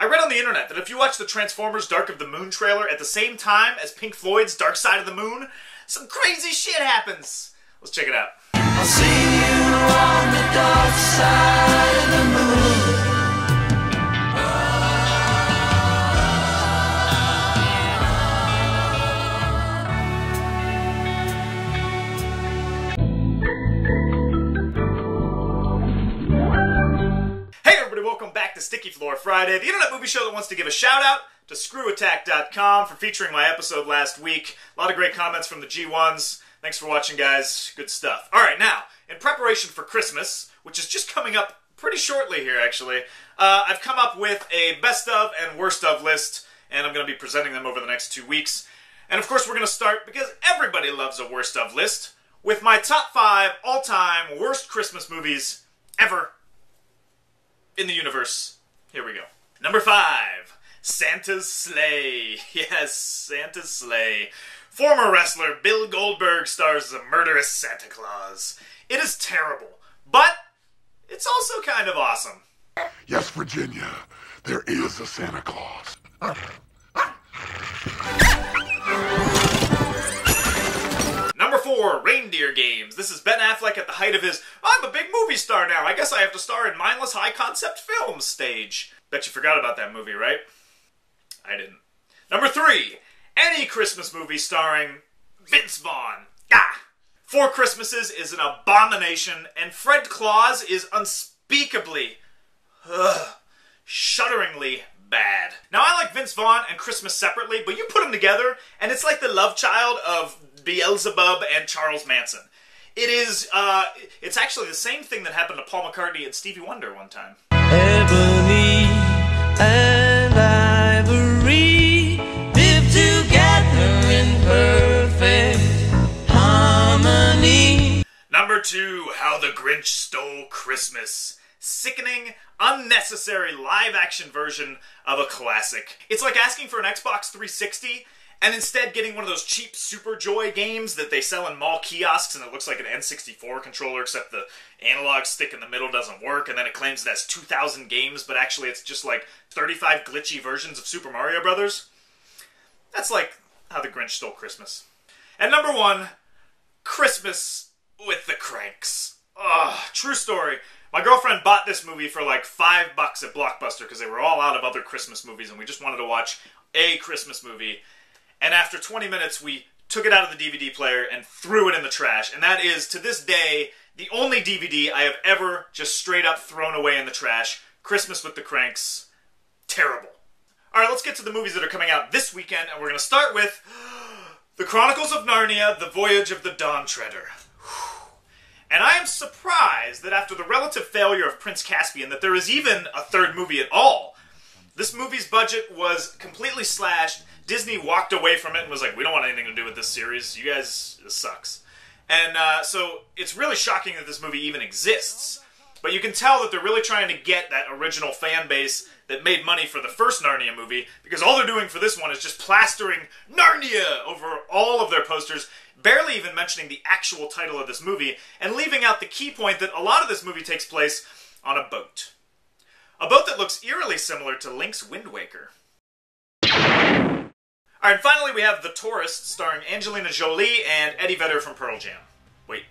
read on the internet that if you watch the Transformers Dark of the Moon trailer at the same time as Pink Floyd's Dark Side of the Moon, some crazy shit happens. Let's check it out. I'll see you on the dark side of the moon. Hey everybody, welcome back to Sticky Floor Friday, the internet movie show that wants to give a shout out to ScrewAttack.com for featuring my episode last week. A lot of great comments from the G1s. Thanks for watching, guys. Good stuff. Alright, now, in preparation for Christmas, which is just coming up pretty shortly here, actually, I've come up with a best of and worst of list, and I'm going to be presenting them over the next 2 weeks. And of course, we're going to start, because everybody loves a worst of list, with my top 5 all-time worst Christmas movies ever in the universe. Here we go. Number 5, Santa's Sleigh. Yes, Santa's Sleigh. Former wrestler Bill Goldberg stars as a murderous Santa Claus. It is terrible, but it's also kind of awesome. Yes, Virginia, there is a Santa Claus. Number 4, Reindeer Games. This is Ben Affleck at the height of his, I'm a big movie star now, I guess I have to star in mindless high-concept films stage. Bet you forgot about that movie, right? I didn't. Number 3, any Christmas movie starring Vince Vaughn. Four Christmases is an abomination, and Fred Claus is unspeakably, shudderingly bad. Now, I like Vince Vaughn and Christmas separately, but you put them together, and it's like the love child of Beelzebub and Charles Manson. It is, it's actually the same thing that happened to Paul McCartney and Stevie Wonder one time. Ebony and ivory live together in perfect harmony. Number 2, How the Grinch Stole Christmas. Sickening, unnecessary live-action version of a classic. It's like asking for an Xbox 360 and instead getting one of those cheap Super Joy games that they sell in mall kiosks and it looks like an N64 controller except the analog stick in the middle doesn't work and then it claims it has 2,000 games but actually it's just like 35 glitchy versions of Super Mario Brothers. That's like How the Grinch Stole Christmas. And number 1, Christmas with the Cranks. Ugh, true story. My girlfriend bought this movie for like $5 at Blockbuster because they were all out of other Christmas movies and we just wanted to watch a Christmas movie. And after 20 minutes, we took it out of the DVD player and threw it in the trash. And that is, to this day, the only DVD I have ever just straight up thrown away in the trash. Christmas with the Cranks. Terrible. Alright, let's get to the movies that are coming out this weekend. And we're going to start with The Chronicles of Narnia, The Voyage of the Dawn Treader. And I am surprised that after the relative failure of Prince Caspian, that there is even a third movie at all. This movie's budget was completely slashed. Disney walked away from it and was like, we don't want anything to do with this series. You guys, this sucks. And so it's really shocking that this movie even exists. But you can tell that they're really trying to get that original fan base that made money for the first Narnia movie, because all they're doing for this one is just plastering Narnia over all of their posters, barely even mentioning the actual title of this movie, and leaving out the key point that a lot of this movie takes place on a boat. A boat that looks eerily similar to Link's Wind Waker. Alright, and finally we have The Tourist, starring Angelina Jolie and Eddie Vedder from Pearl Jam. Wait,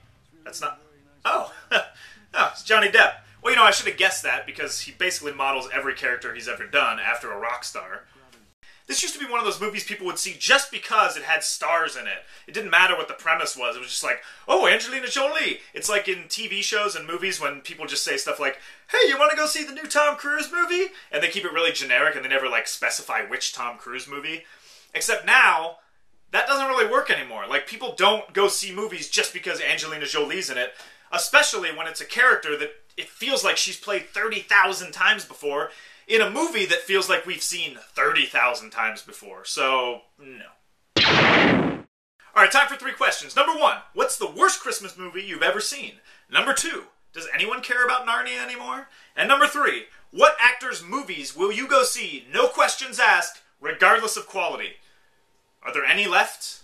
that's not... Oh, oh, it's Johnny Depp. Well, you know, I should have guessed that, because he basically models every character he's ever done after a rock star. This used to be one of those movies people would see just because it had stars in it. It didn't matter what the premise was. It was just like, oh, Angelina Jolie. It's like in TV shows and movies when people just say stuff like, hey, you want to go see the new Tom Cruise movie? And they keep it really generic and they never, like, specify which Tom Cruise movie. Except now, that doesn't really work anymore. Like, people don't go see movies just because Angelina Jolie's in it, especially when it's a character that it feels like she's played 30,000 times before, in a movie that feels like we've seen 30,000 times before. So, no. Alright, time for 3 questions. Number 1, what's the worst Christmas movie you've ever seen? Number 2, does anyone care about Narnia anymore? And number 3, what actors' movies will you go see, no questions asked, regardless of quality? Are there any left?